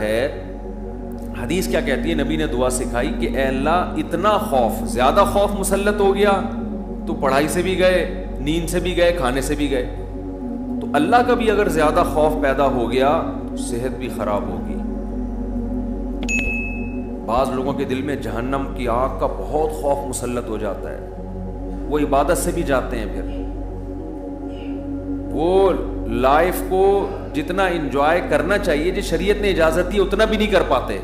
ہے حدیث کیا کہتی ہے، نبی نے دعا سکھائی کہ اے اللہ اتنا خوف، زیادہ خوف مسلط ہو گیا تو پڑھائی سے بھی گئے، نیند سے بھی گئے، کھانے سے بھی گئے. تو اللہ کا بھی اگر زیادہ خوف پیدا ہو گیا تو صحت بھی خراب ہوگی. بعض لوگوں کے دل میں جہنم کی آگ کا بہت خوف مسلط ہو جاتا ہے، وہ عبادت سے بھی جاتے ہیں، پھر وہ لائف کو جتنا انجوائے کرنا چاہیے جو شریعت نے اجازت دی اتنا بھی نہیں کر پاتے.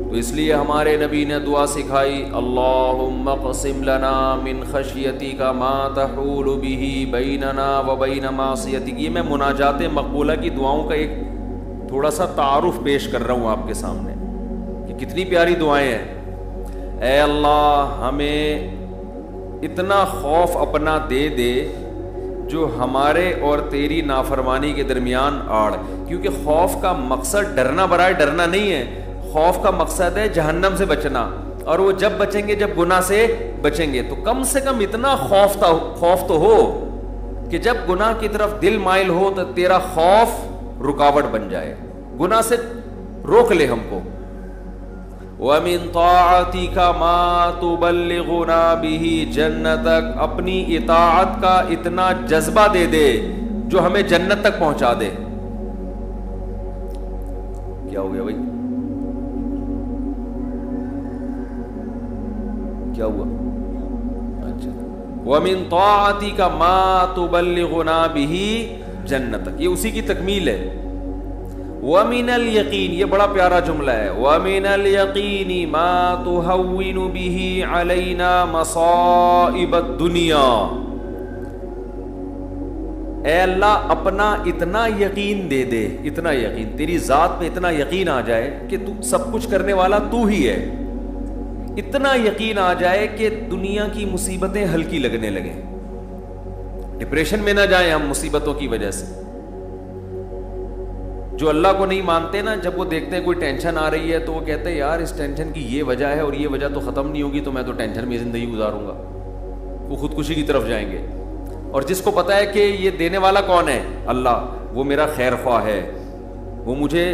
تو اس لیے ہمارے نبی نے دعا سکھائی، اللہم اقسم لنا من خشیتک ما تحول به بیننا وبین معصیتک. یہ میں مناجات مقبولہ کی دعاؤں کا ایک تھوڑا سا تعارف پیش کر رہا ہوں آپ کے سامنے کہ کتنی پیاری دعائیں ہیں. اے اللہ ہمیں اتنا خوف اپنا دے دے جو ہمارے اور تیری نافرمانی کے درمیان آڑ. کیونکہ خوف کا مقصد ڈرنا برائے ڈرنا نہیں ہے، خوف کا مقصد ہے جہنم سے بچنا، اور وہ جب بچیں گے جب گناہ سے بچیں گے. تو کم سے کم اتنا خوف تو ہو کہ جب گناہ کی طرف دل مائل ہو تو تیرا خوف رکاوٹ بن جائے، گناہ سے روک لے ہم کو. وَمِن طَاعَتِكَ مَا تُبَلِّغُنَا بِهِ جَنَّتَكَ. اپنی اطاعت کا اتنا جذبہ دے دے جو ہمیں جنت تک پہنچا دے. کیا ہو گیا بھائی، کیا ہوا؟ اچھا، وَمِن طَاعَتِكَ مَا تُبَلِّغُنَا بِهِ جَنَّتَكَ، یہ اسی کی تکمیل ہے. وَمِنَ الْيَقِينِ، یہ بڑا پیارا جملہ ہے، وَمِنَ الْيَقِينِ مَا تُهَوِّنُ بِهِ عَلَيْنَا مَصَائِبَ الدُّنْيَا. اے اللہ اپنا اتنا یقین دے دے، اتنا یقین، تیری ذات پہ اتنا یقین آ جائے کہ تو سب کچھ کرنے والا تو ہی ہے. اتنا یقین آ جائے کہ دنیا کی مصیبتیں ہلکی لگنے لگیں، ڈپریشن میں نہ جائیں ہم مصیبتوں کی وجہ سے. جو اللہ کو نہیں مانتے نا، جب وہ دیکھتے ہیں کوئی ٹینشن آ رہی ہے تو وہ کہتے ہیں یار اس ٹینشن کی یہ وجہ ہے اور یہ وجہ تو ختم نہیں ہوگی، تو میں تو ٹینشن میں زندگی گزاروں گا. وہ خودکشی کی طرف جائیں گے. اور جس کو پتا ہے کہ یہ دینے والا کون ہے، اللہ، وہ میرا خیر خواہ ہے، وہ مجھے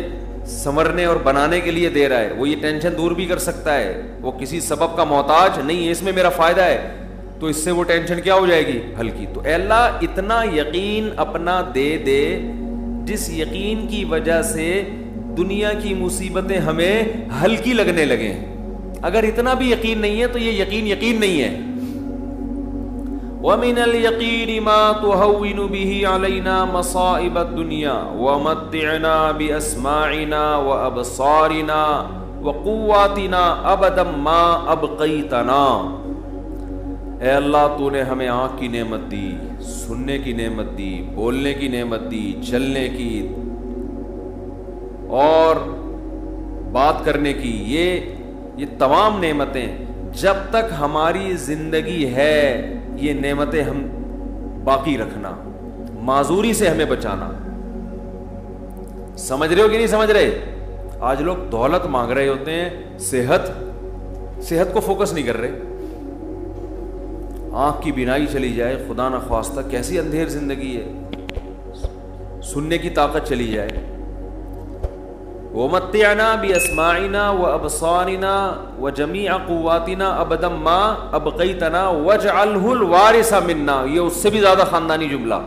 سنورنے اور بنانے کے لیے دے رہا ہے، وہ یہ ٹینشن دور بھی کر سکتا ہے، وہ کسی سبب کا محتاج نہیں ہے، اس میں میرا فائدہ ہے، تو اس سے وہ ٹینشن کیا ہو جائے گی، ہلکی. تو اے اللہ اتنا یقین اپنا دے دے جس یقین کی وجہ سے دنیا کی مصیبتیں ہمیں ہلکی لگنے لگیں. اگر اتنا بھی یقین نہیں ہے تو یہ یقین نہیں ہے. وَمِنَ الْيَقِينِ مَا تُهَوِّنُ بِهِ عَلَيْنَا مَصَائِبَ الدُّنْيَا وَمَتِّعْنَا بِأَسْمَاعِنَا وَأَبْصَارِنَا وَقُوَّاتِنَا أَبَدًا مَا أَبْقَيْتَنَا. اے اللہ تو نے ہمیں آنکھ کی نعمت دی، سننے کی نعمت دی، بولنے کی نعمت دی، چلنے کی اور بات کرنے کی، یہ تمام نعمتیں جب تک ہماری زندگی ہے یہ نعمتیں ہم باقی رکھنا، معذوری سے ہمیں بچانا. سمجھ رہے ہو کہ نہیں سمجھ رہے؟ آج لوگ دولت مانگ رہے ہوتے ہیں، صحت کو فوکس نہیں کر رہے. آنکھ کی بینائی چلی جائے خدا نہ خواستہ، کیسی اندھیر زندگی ہے. سننے کی طاقت چلی جائے. وَمَتِّعْنَا بِأَسْمَاعِنَا وَأَبْصَارِنَا وَجَمِيعَ قُوَّاتِنَا أَبَدًا مَا أَبْقَيْتَنَا وَاجْعَلْهُ الْوَارِثَ مِنَّا. یہ اس سے بھی زیادہ خاندانی جملہ.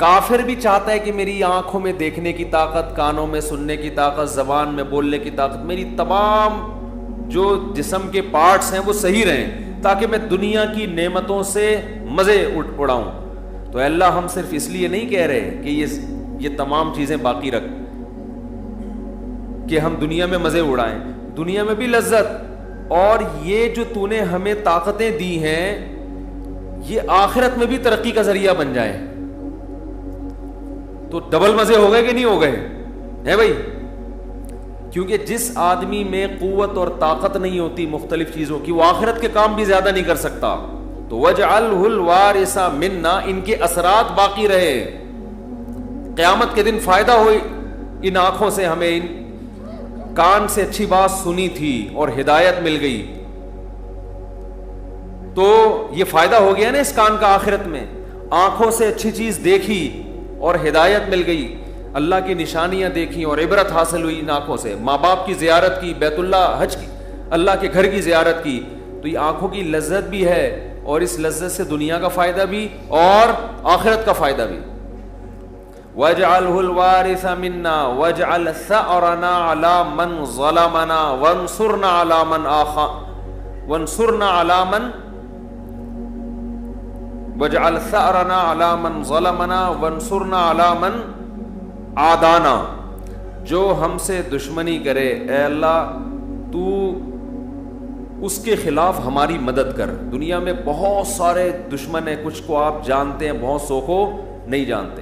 کافر بھی چاہتا ہے کہ میری آنکھوں میں دیکھنے کی طاقت، کانوں میں سننے کی طاقت، زبان میں بولنے کی طاقت، میری تمام جو جسم کے پارٹس ہیں وہ صحیح رہیں تاکہ میں دنیا کی نعمتوں سے مزے اڑاؤں. تو اے اللہ ہم صرف اس لیے نہیں کہہ رہے کہ یہ تمام چیزیں باقی رکھ کہ ہم دنیا میں مزے اڑائیں، دنیا میں بھی لذت، اور یہ جو تو نے ہمیں طاقتیں دی ہیں یہ آخرت میں بھی ترقی کا ذریعہ بن جائیں. تو ڈبل مزے ہو گئے کہ نہیں ہو گئے ہے بھائی؟ کیونکہ جس آدمی میں قوت اور طاقت نہیں ہوتی مختلف چیزوں کی، وہ آخرت کے کام بھی زیادہ نہیں کر سکتا. تو وَاجْعَلْهُ الْوَارِثَ مِنَّا، ان کے اثرات باقی رہے، قیامت کے دن فائدہ ہو. ان آنکھوں سے ہمیں، ان کان سے اچھی بات سنی تھی اور ہدایت مل گئی، تو یہ فائدہ ہو گیا نا اس کان کا آخرت میں. آنکھوں سے اچھی چیز دیکھی اور ہدایت مل گئی. اللہ کی نشانیاں دیکھیں اور عبرت حاصل ہوئی ان آنکھوں سے, ماں باپ کی زیارت کی, بیت اللہ حج کی, اللہ کے گھر کی زیارت کی, تو یہ آنکھوں کی لذت بھی ہے, اور اس لذت سے دنیا کا فائدہ بھی اور آخرت کا فائدہ بھی. وَاجْعَلْهُ الْوَارِثَ مِنَّا وَاجْعَلْ ثَأْرَنَا عَلَى مَنْ ظَلَمَنَا وَانْصُرْنَا عَلَى مَنْ وَاجْعَلْ ثَأْرَنَا عَلَى مَنْ ظَلَمَنَا وَانْصُرْنَا عَلَى مَنْ عَادَانَا. جو ہم سے دشمنی کرے اے اللہ تو اس کے خلاف ہماری مدد کر. دنیا میں بہت سارے دشمن ہیں, کچھ کو آپ جانتے ہیں, بہت سو کو نہیں جانتے.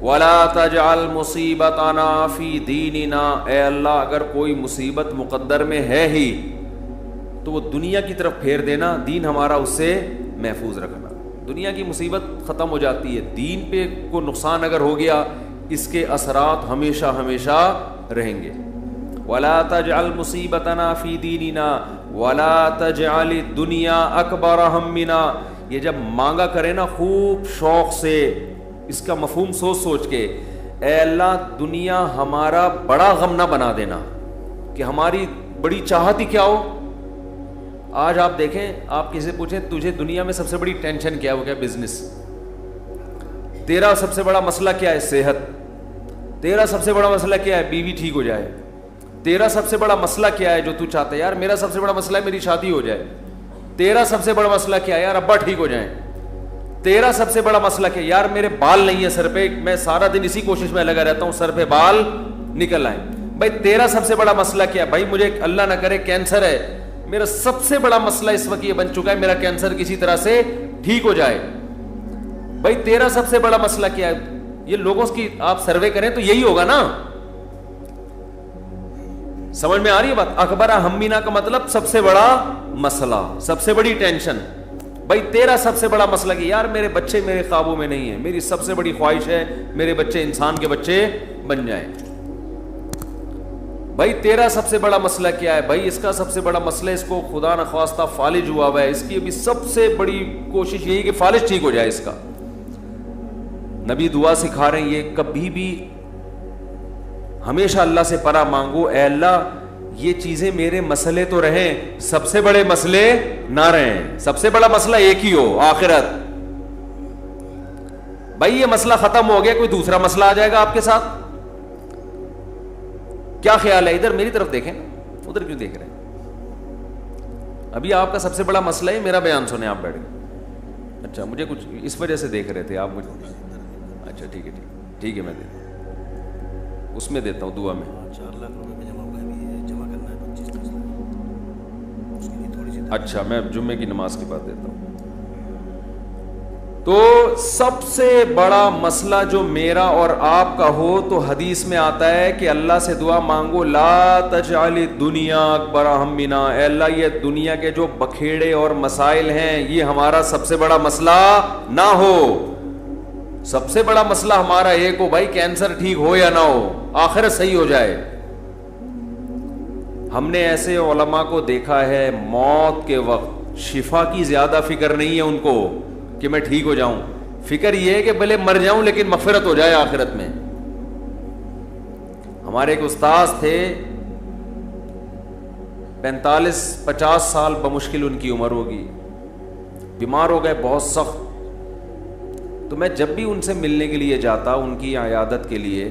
وَلَا تَجْعَلْ مُصِيبَتَنَا فِي دِينِنَا. اے اللہ اگر کوئی مصیبت مقدر میں ہے ہی تو وہ دنیا کی طرف پھیر دینا, دین ہمارا اس سے محفوظ رکھنا. دنیا کی مصیبت ختم ہو جاتی ہے, دین پہ کو نقصان اگر ہو گیا اس کے اثرات ہمیشہ ہمیشہ رہیں گے. وَلَا تَجْعَلْ مُصِيبَتَنَا فِي دِينِنَا وَلَا تَجْعَلِ الدُّنْيَا أَكْبَرَ هَمِّنَا. یہ جب مانگا کرے نا خوب شوق سے, اس کا مفہوم سوچ سوچ کے, اے اللہ دنیا ہمارا بڑا غم نہ بنا دینا کہ ہماری بڑی چاہت ہی کیا ہو. آج آپ دیکھیں, آپ کسی سے پوچھیں تجھے دنیا میں سب سے بڑی ٹینشن کیا ہے, وہ کیا بزنس. تیرا سب سے بڑا مسئلہ کیا ہے, صحت. تیرا سب سے بڑا مسئلہ کیا ہے, بیوی ٹھیک ہو جائے. تیرا سب سے بڑا مسئلہ کیا ہے جو تو چاہتا ہے, یار میرا سب سے بڑا مسئلہ ہے میری شادی ہو جائے. تیرا سب سے بڑا مسئلہ کیا ہے, یار ابا ٹھیک ہو جائیں. تیرا سب سے بڑا مسئلہ کیا ہے, یار میرے بال نہیں ہے سر پہ, میں سارا دن اسی کوشش میں لگا رہتا ہوں سر پہ بال نکل آئیں. بھائی تیرا سب سے بڑا مسئلہ کیا ہے, بھائی مجھے اللہ نہ کرے کینسر ہے, میرا سب سے بڑا مسئلہ اس وقت یہ بن چکا ہے میرا کینسر کسی طرح سے ٹھیک ہو جائے. بھائی تیرا سب سے بڑا مسئلہ کیا ہے, یہ لوگوں کی آپ سروے کریں تو یہی ہوگا نا. سمجھ میں آ رہی ہے بات. اکبر ہمینا کا مطلب سب سے بڑا مسئلہ, سب سے بڑی ٹینشن. بھائی تیرا سب سے بڑا مسئلہ کہ یار میرے بچے میرے قابو میں نہیں ہیں, میری سب سے بڑی خواہش ہے میرے بچے انسان کے بچے بن جائیں. بھائی تیرا سب سے بڑا مسئلہ کیا ہے, بھائی اس کا سب سے بڑا مسئلہ اس کو خدا نخواستہ فالج ہوا ہوا ہے, اس کی ابھی سب سے بڑی کوشش یہی کہ فالج ٹھیک ہو جائے اس کا. نبی دعا سکھا رہے ہیں یہ کبھی بھی ہمیشہ اللہ سے پناہ مانگو, اے اللہ یہ چیزیں میرے مسئلے تو رہیں, سب سے بڑے مسئلے نہ رہیں. سب سے بڑا مسئلہ ایک ہی ہو, آخرت. بھائی یہ مسئلہ ختم ہو گیا, کوئی دوسرا مسئلہ آ جائے گا آپ کے ساتھ. کیا خیال ہے, ادھر میری طرف دیکھیں, ادھر کیوں دیکھ رہے ہیں. ابھی آپ کا سب سے بڑا مسئلہ ہے میرا بیان سنیں, آپ بیٹھ گئے. اچھا مجھے کچھ اس وجہ سے دیکھ رہے تھے آپ مجھے. اچھا ٹھیک ہے ٹھیک ہے, میں دیتا ہوں, اس میں دیتا ہوں دعا میں. 4 لاکھ روپے جمع کرنا ہے 25 اس کے لیے تھوڑی سی. اچھا میں جمعے کی نماز کے بعد دیتا ہوں. تو سب سے بڑا مسئلہ جو میرا اور آپ کا ہو تو حدیث میں آتا ہے کہ اللہ سے دعا مانگو, لا تجعل الدنیا اکبر ہمنا. اے اللہ یہ دنیا کے جو بکھیڑے اور مسائل ہیں یہ ہمارا سب سے بڑا مسئلہ نہ ہو. سب سے بڑا مسئلہ ہمارا ایک ہو, بھائی کینسر ٹھیک ہو یا نہ ہو, آخرت صحیح ہو جائے. ہم نے ایسے علماء کو دیکھا ہے موت کے وقت شفا کی زیادہ فکر نہیں ہے ان کو کہ میں ٹھیک ہو جاؤں, فکر یہ ہے کہ بھلے مر جاؤں لیکن مغفرت ہو جائے آخرت میں. ہمارے ایک استاذ تھے 45-50 سال بمشکل ان کی عمر ہوگی, بیمار ہو گئے بہت سخت. تو میں جب بھی ان سے ملنے کے لیے جاتا ان کی عیادت کے لیے,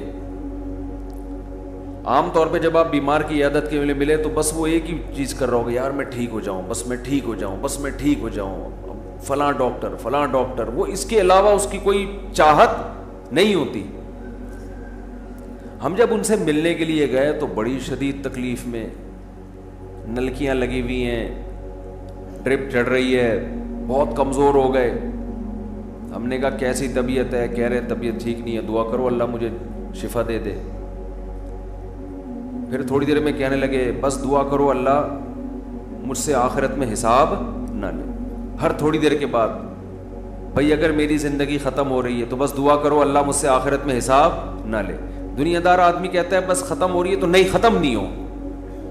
عام طور پہ جب آپ بیمار کی عیادت کے لیے ملے تو بس وہ ایک ہی چیز کر رہا ہوگا, یار میں ٹھیک ہو جاؤں, بس میں ٹھیک ہو جاؤں, بس میں ٹھیک ہو جاؤں, فلاں ڈاکٹر. وہ اس کے علاوہ اس کی کوئی چاہت نہیں ہوتی. ہم جب ان سے ملنے کے لیے گئے تو بڑی شدید تکلیف میں, نلکیاں لگی ہوئی ہیں, ڈرپ چڑھ رہی ہے, بہت کمزور ہو گئے. ہم نے کہا کیسی طبیعت ہے, کہہ رہے طبیعت ٹھیک نہیں ہے, دعا کرو اللہ مجھے شفا دے دے. پھر تھوڑی دیر میں کہنے لگے بس دعا کرو اللہ مجھ سے آخرت میں حساب نہ لے. ہر تھوڑی دیر کے بعد, بھائی اگر میری زندگی ختم ہو رہی ہے تو بس دعا کرو اللہ مجھ سے آخرت میں حساب نہ لے. دنیا دار آدمی کہتا ہے بس ختم ہو رہی ہے تو نہیں, ختم نہیں ہو,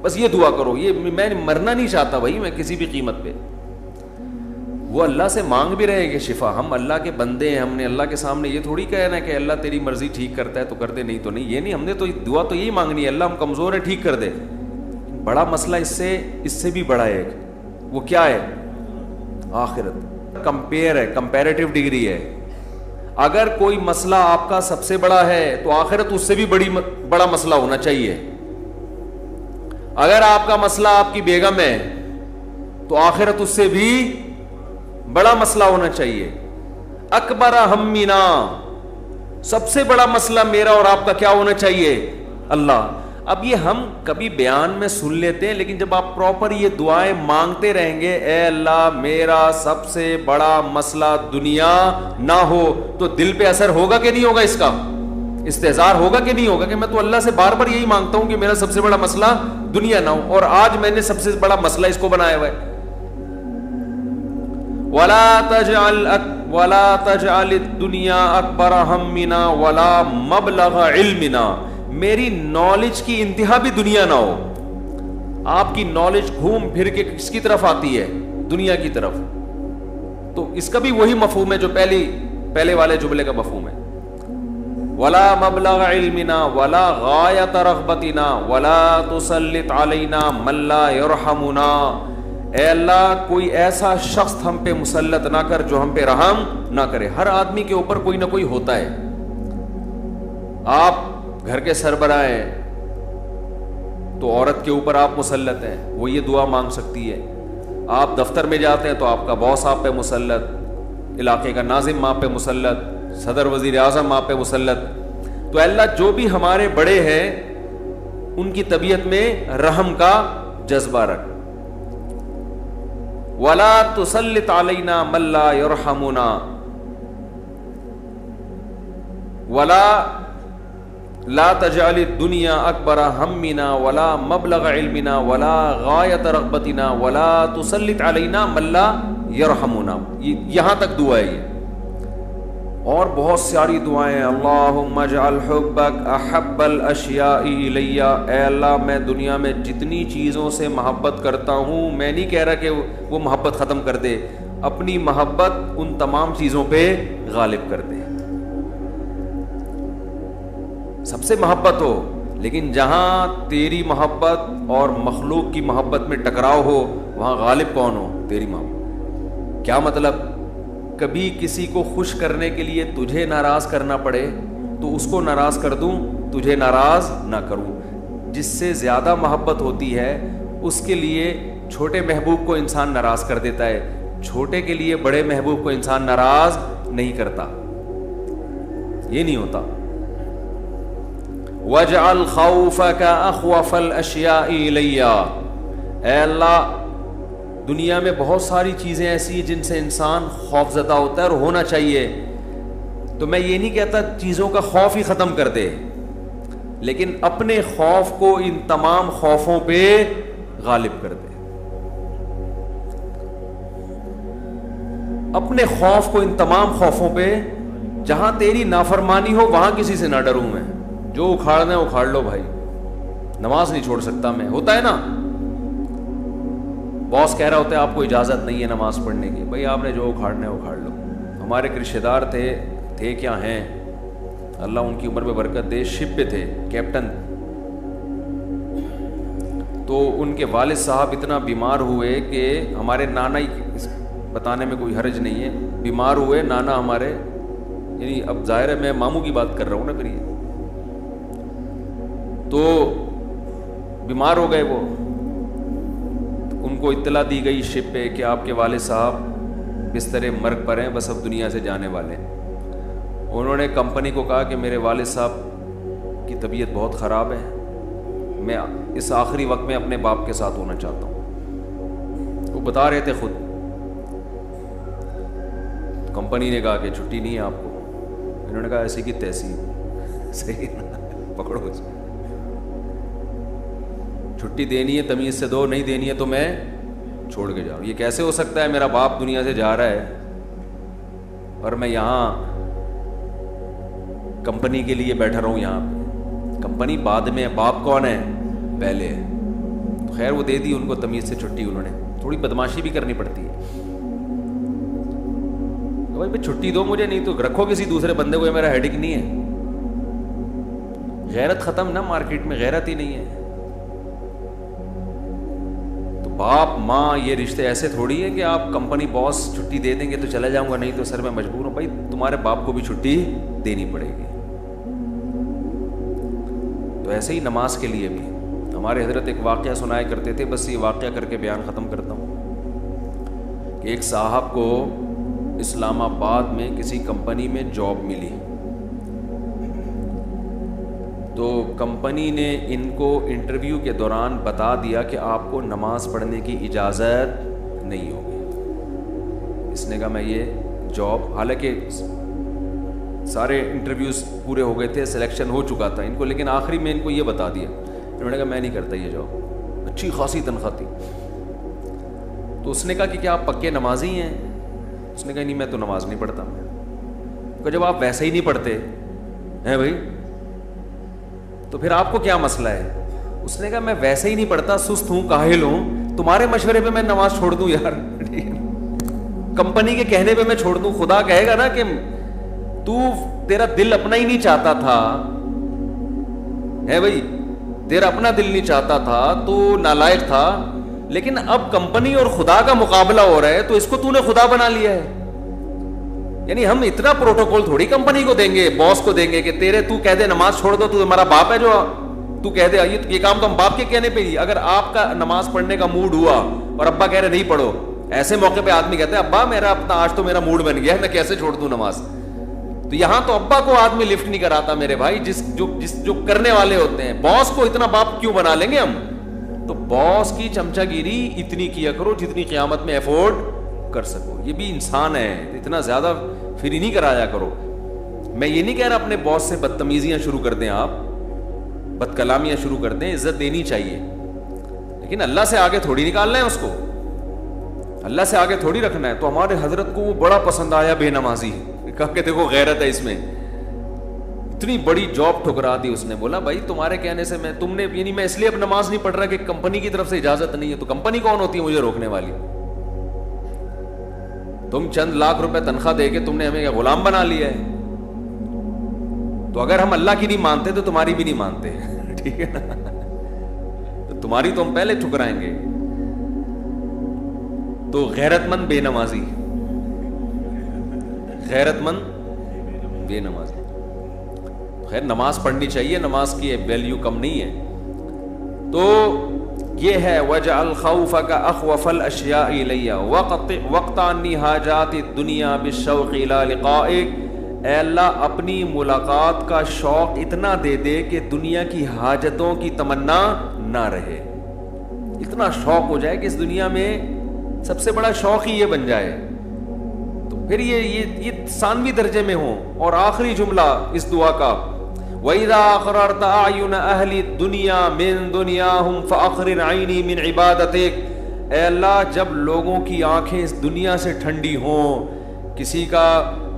بس یہ دعا کرو, یہ میں مرنا نہیں چاہتا بھائی میں کسی بھی قیمت پہ. وہ اللہ سے مانگ بھی رہے کہ شفا. ہم اللہ کے بندے ہیں, ہم نے اللہ کے سامنے یہ تھوڑی کہنا ہے کہ اللہ تیری مرضی ٹھیک کرتا ہے تو کر دے, نہیں تو نہیں, یہ نہیں. ہم نے تو دعا تو یہی مانگنی ہے, اللہ ہم کمزور ہیں ٹھیک کر دے. بڑا مسئلہ اس سے بھی بڑا ہے. وہ کیا ہے؟ آخرت. کمپیئر ہے, کمپیریٹیو ڈگری ہے. اگر کوئی مسئلہ آپ کا سب سے بڑا ہے تو آخرت اس سے بھی بڑا مسئلہ ہونا چاہیے. اگر آپ کا مسئلہ آپ کی بیگم ہے تو آخرت اس سے بھی بڑا مسئلہ ہونا چاہیے. اکبر ہمنا, سب سے بڑا مسئلہ میرا اور آپ کا کیا ہونا چاہیے؟ اللہ. اب یہ ہم کبھی بیان میں سن لیتے ہیں, لیکن جب آپ پراپر یہ دعائیں مانگتے رہیں گے, اے اللہ میرا سب سے بڑا مسئلہ دنیا نہ ہو, تو دل پہ اثر ہوگا کہ نہیں ہوگا؟ اس کا استحضار ہوگا کہ نہیں ہوگا کہ میں تو اللہ سے بار بار یہی مانگتا ہوں کہ میرا سب سے بڑا مسئلہ دنیا نہ ہو, اور آج میں نے سب سے بڑا مسئلہ اس کو بنایا ہوا ہے. وَلَا تَجْعَلِ الدُّنْيَا أَكْبَرَ هَمِّنَا وَلَا مَبْلَغَ عِلْمِنَا, میری نالج کی انتہا بھی دنیا نہ ہو. آپ کی نالج گھوم پھر کے کس کی طرف آتی ہے؟ دنیا کی طرف. تو اس کا بھی وہی مفہوم ہے جو پہلے والے جملے کا مفہوم ہے. وَلَا مَبْلَغَ عِلْمِنَا وَلَا غَایَةَ رَغْبَتِنَا وَلَا تُسَلِّطْ عَلَيْنَا مَن لَّا يَرْحَمُنَا, اے اللہ کوئی ایسا شخص ہم پہ مسلط نہ کر جو ہم پہ رحم نہ کرے. ہر آدمی کے اوپر کوئی نہ کوئی ہوتا ہے. آپ گھر کے سربراہ ہیں تو عورت کے اوپر آپ مسلط ہیں, وہ یہ دعا مانگ سکتی ہے. آپ دفتر میں جاتے ہیں تو آپ کا باس آپ پہ مسلط, علاقے کا ناظم آپ پہ مسلط, صدر وزیر اعظم آپ پہ مسلط. تو اللہ جو بھی ہمارے بڑے ہیں ان کی طبیعت میں رحم کا جذبہ رکھ. وَلَا تُسَلِّطْ عَلَيْنَا مَن لَّا يَرْحَمُنَا وَلَا لا تجعل الدنیا اکبر ہمنا ولا مبلغ علمنا ولا غایت رغبتنا ولا تسلط علینا من لا یرحمنا. یہاں تک دعا ہے یہ, اور بہت ساری دعائیں. اللہم اجعل حبک احب الاشیاء الی, اے اللہ میں دنیا میں جتنی چیزوں سے محبت کرتا ہوں, میں نہیں کہہ رہا کہ وہ محبت ختم کر دے, اپنی محبت ان تمام چیزوں پہ غالب کر دے. سب سے محبت ہو, لیکن جہاں تیری محبت اور مخلوق کی محبت میں ٹکراؤ ہو وہاں غالب کون ہو؟ تیری محبت. کیا مطلب؟ کبھی کسی کو خوش کرنے کے لیے تجھے ناراض کرنا پڑے تو اس کو ناراض کر دوں, تجھے ناراض نہ کروں. جس سے زیادہ محبت ہوتی ہے اس کے لیے چھوٹے محبوب کو انسان ناراض کر دیتا ہے, چھوٹے کے لیے بڑے محبوب کو انسان ناراض نہیں کرتا. یہ نہیں ہوتا. وَاجْعَلْ خَوْفَكَ أَخْوَفَ الْأَشْيَاءِ إِلَيَّ, اے اللہ دنیا میں بہت ساری چیزیں ایسی جن سے انسان خوف زدہ ہوتا ہے اور ہونا چاہیے. تو میں یہ نہیں کہتا چیزوں کا خوف ہی ختم کر دے, لیکن اپنے خوف کو ان تمام خوفوں پہ غالب کر دے. اپنے خوف کو ان تمام خوفوں پہ, جہاں تیری نافرمانی ہو وہاں کسی سے نہ ڈروں میں, جو اکھاڑنا ہے اکھاڑ لو بھائی, نماز نہیں چھوڑ سکتا میں. ہوتا ہے نا, باس کہہ رہا ہوتا ہے آپ کو اجازت نہیں ہے نماز پڑھنے کی, بھائی آپ نے جو اکھاڑنا ہے اکھاڑ لو. ہمارے ایک رشتے دار تھے کیا ہیں, اللہ ان کی عمر میں برکت دے, شپ پہ تھے, کیپٹن. تو ان کے والد صاحب اتنا بیمار ہوئے کہ ہمارے نانا ہی, بتانے میں کوئی حرج نہیں ہے, بیمار ہوئے نانا ہمارے, یعنی اب ظاہر ہے میں ماموں کی بات کر رہا ہوں نا, پھر یہ تو بیمار ہو گئے. وہ ان کو اطلاع دی گئی شپ پہ کہ آپ کے والد صاحب بستر مرگ پر ہیں, بس اب دنیا سے جانے والے ہیں. انہوں نے کمپنی کو کہا کہ میرے والد صاحب کی طبیعت بہت خراب ہے, میں اس آخری وقت میں اپنے باپ کے ساتھ ہونا چاہتا ہوں. وہ بتا رہے تھے خود. کمپنی نے کہا کہ چھٹی نہیں ہے آپ کو. انہوں نے کہا ایسی کی تیسی, صحیح پکڑو اس کو, چھٹی دینی ہے تمیز سے دو, نہیں دینی ہے تو میں چھوڑ کے جاؤں. یہ کیسے ہو سکتا ہے؟ میرا باپ دنیا سے جا رہا ہے اور میں یہاں کمپنی کے لیے بیٹھا رہا ہوں. یہاں پہ کمپنی بعد میں ہے, باپ کون ہے؟ پہلے ہے. خیر وہ دے دی ان کو تمیز سے چھٹی. انہوں نے تھوڑی بدماشی بھی کرنی پڑتی ہے. تو بھائی چھٹی دو مجھے, نہیں تو رکھو کسی دوسرے بندے کو, یہ میرا ہیڈک نہیں ہے. غیرت ختم نا, مارکیٹ میں غیرت ہی نہیں ہے. تو باپ ماں یہ رشتے ایسے تھوڑی ہے کہ آپ کمپنی باس چھٹی دے دیں گے تو چلا جاؤں گا, نہیں تو سر میں مجبور ہوں. بھائی تمہارے باپ کو بھی چھٹی دینی پڑے گی. تو ایسے ہی نماز کے لیے بھی ہمارے حضرت ایک واقعہ سنایا کرتے تھے, بس یہ واقعہ کر کے بیان ختم کرتا ہوں. کہ ایک صاحب کو اسلام آباد میں کسی کمپنی میں جاب ملی, تو کمپنی نے ان کو انٹرویو کے دوران بتا دیا کہ آپ کو نماز پڑھنے کی اجازت نہیں ہوگی. اس نے کہا میں یہ جاب, حالانکہ سارے انٹرویوز پورے ہو گئے تھے, سلیکشن ہو چکا تھا ان کو, لیکن آخری میں ان کو یہ بتا دیا. انہوں نے کہا میں نہیں کرتا یہ جاب, اچھی خاصی تنخواہ تھی. تو اس نے کہا کہ کیا آپ پکے نمازی ہیں؟ اس نے کہا نہیں میں تو نماز نہیں پڑھتا. کہ جب آپ ویسے ہی نہیں پڑھتے ہیں بھائی تو پھر آپ کو کیا مسئلہ ہے؟ اس نے کہا میں ویسے ہی نہیں پڑھتا, سست ہوں, کاہل ہوں, تمہارے مشورے پہ میں نماز چھوڑ دوں یار؟ کمپنی کے کہنے پہ میں چھوڑ دوں؟ خدا کہے گا نا کہ تیرا دل اپنا ہی نہیں چاہتا تھا, ہے بھائی تیرا اپنا دل نہیں چاہتا تھا, تو نالائق تھا, لیکن اب کمپنی اور خدا کا مقابلہ ہو رہا ہے تو اس کو تو نے خدا بنا لیا ہے. یعنی ہم اتنا پروٹوکول تھوڑی کمپنی کو دیں گے, باس کو دیں گے کہ تو کہہ دے نماز چھوڑ دو, تو ہمارا باپ ہے جو تو کہہ دے یہ کام تو ہم باپ کے کہنے پہ ہی. اگر آپ کا نماز پڑھنے کا موڈ ہوا اور ابا کہہ رہے نہیں پڑھو, ایسے موقع پہ آدمی کہتا ہے ابا میرا اپنا آج تو میرا موڈ بن گیا ہے, میں کیسے چھوڑ دوں نماز. تو یہاں تو ابا کو آدمی لفٹ نہیں کراتا میرے بھائی, جو کرنے والے ہوتے ہیں. باس کو اتنا باپ کیوں بنا لیں گے ہم؟ تو باس کی چمچا گیری اتنی کیا کرو جتنی قیامت میں افورڈ کر سکو. یہ بھی انسان ہے, اتنا زیادہ فری نہیں کرایا کرو. میں یہ نہیں کہہ رہا اپنے باس سے بدتمیزیاں شروع کر دیں, آپ بد کلامیاں شروع کر دیں, عزت دینی چاہیے, لیکن اللہ سے آگے تھوڑی نکالنا ہے اس کو, اللہ سے آگے تھوڑی رکھنا ہے. تو ہمارے حضرت کو وہ بڑا پسند آیا بے نمازی, کہا کہ دیکھو غیرت ہے اس میں. اتنی بڑی جاب ٹھکرا دی اس نے. بولا بھائی تمہارے کہنے سے تم نے, یعنی میں اس لیے اب نماز نہیں پڑھ رہا کہ کمپنی کی طرف سے اجازت نہیں ہے. تو کمپنی کون ہوتی ہے مجھے روکنے والی؟ تم چند لاکھ روپے تنخواہ دے کے تم نے ہمیں غلام بنا لیا ہے. تو اگر ہم اللہ کی نہیں مانتے تو تمہاری بھی نہیں مانتے, ٹھیک ہے نا؟ تو تمہاری تو ہم پہلے ٹھکرائیں گے. تو غیرت مند بے نمازی, غیرت مند بے نمازی. خیر نماز پڑھنی چاہیے, نماز کی ویلیو کم نہیں ہے. تو یہ ہے وَجَعَلْ خَوْفَكَ أَخْوَفَ الْأَشْيَاءِ إِلَيَّ وَقْتَعْنِي حَاجَاتِ الدُّنْيَا بِالشَّوْقِ إِلَىٰ لِقَائِكَ. اے اللہ اپنی ملاقات کا شوق اتنا دے دے کہ دنیا کی حاجتوں کی تمنا نہ رہے. اتنا شوق ہو جائے کہ اس دنیا میں سب سے بڑا شوق ہی یہ بن جائے. تو پھر یہ ثانوی درجے میں ہوں. اور آخری جملہ اس دعا کا وَإِذَا أَقْرَرْتَ أَعْيُنَ أَهْلِ الدُّنْيَا مِن دُنْيَاهُمْ فَأَقْرِرْ عَيْنِي مِنْ عِبَادَتِكَ. اے اللہ جب لوگوں کی آنکھیں اس دنیا سے ٹھنڈی ہوں, کسی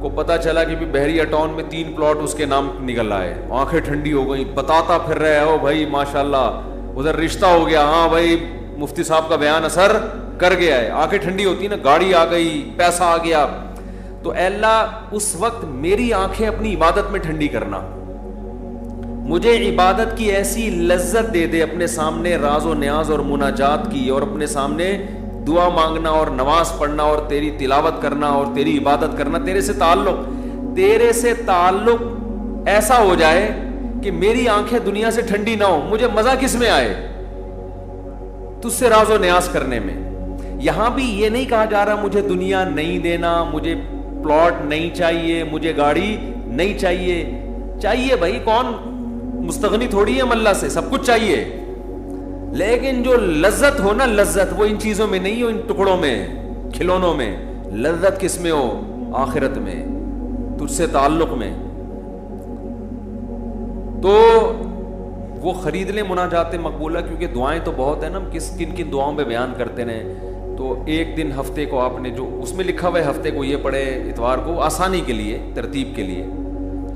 کو پتہ چلا کہ بحریہ ٹاؤن میں 3 پلاٹ اس کے نام نکل آئے, آنکھیں ٹھنڈی ہو گئیں, بتاتا پھر رہے ہو بھائی ماشاءاللہ ادھر رشتہ ہو گیا, ہاں بھائی مفتی صاحب کا بیان اثر کر گیا ہے, آنکھیں ٹھنڈی ہوتی نا, گاڑی آ گئی, پیسہ آ گیا. تو اے اللہ اس وقت میری آنکھیں اپنی عبادت میں ٹھنڈی کرنا, مجھے عبادت کی ایسی لذت دے دے, اپنے سامنے راز و نیاز اور مناجات کی, اور اپنے سامنے دعا مانگنا اور نماز پڑھنا اور تیری تلاوت کرنا اور تیری عبادت کرنا, تیرے سے تعلق ایسا ہو جائے کہ میری آنکھیں دنیا سے ٹھنڈی نہ ہو. مجھے مزہ کس میں آئے؟ تجھ سے راز و نیاز کرنے میں. یہاں بھی یہ نہیں کہا جا رہا مجھے دنیا نہیں دینا, مجھے پلاٹ نہیں چاہیے, مجھے گاڑی نہیں چاہیے. چاہیے بھائی, کون مستغنی تھوڑی ہے اللہ سے, سب کچھ چاہیے, لیکن جو لذت ہو نا, لذت وہ ان چیزوں میں نہیں ہو, ان ٹکڑوں میں, کھلونوں میں. لذت کس میں ہو؟ آخرت میں, تجھ سے تعلق میں. تو وہ خرید لیں مناجات مقبولہ, کیونکہ دعائیں تو بہت ہیں نا, ہم کن کن دعاؤں پہ بیان کرتے رہیں. تو ایک دن ہفتے کو آپ نے جو اس میں لکھا ہوا ہے ہفتے کو یہ پڑھے, اتوار کو, آسانی کے لیے, ترتیب کے لیے.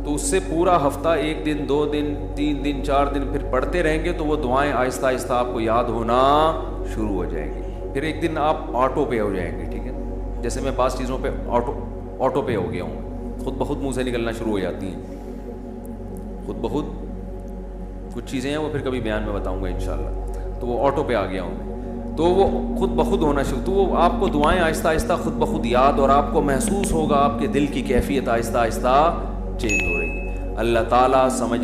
تو اس سے پورا ہفتہ 1 دن 2 دن 3 دن 4 دن پھر پڑھتے رہیں گے تو وہ دعائیں آہستہ آہستہ آپ کو یاد ہونا شروع ہو جائیں گی. پھر ایک دن آپ آٹو پہ ہو جائیں گے, ٹھیک ہے. جیسے میں بعض چیزوں پہ آٹو پے ہو گیا ہوں, خود بخود منہ سے نکلنا شروع ہو جاتی ہیں خود بخود. کچھ چیزیں ہیں وہ پھر کبھی بیان میں بتاؤں گا انشاءاللہ. تو وہ آٹو پہ آ گیا ہوں, تو وہ خود بخود ہونا شروع, تو وہ آپ کو دعائیں آہستہ آہستہ خود بخود یاد, اور آپ کو محسوس ہوگا آپ کے دل کی کیفیت آہستہ آہستہ چینج ہو رہی ہے. اللہ تعالیٰ سمجھ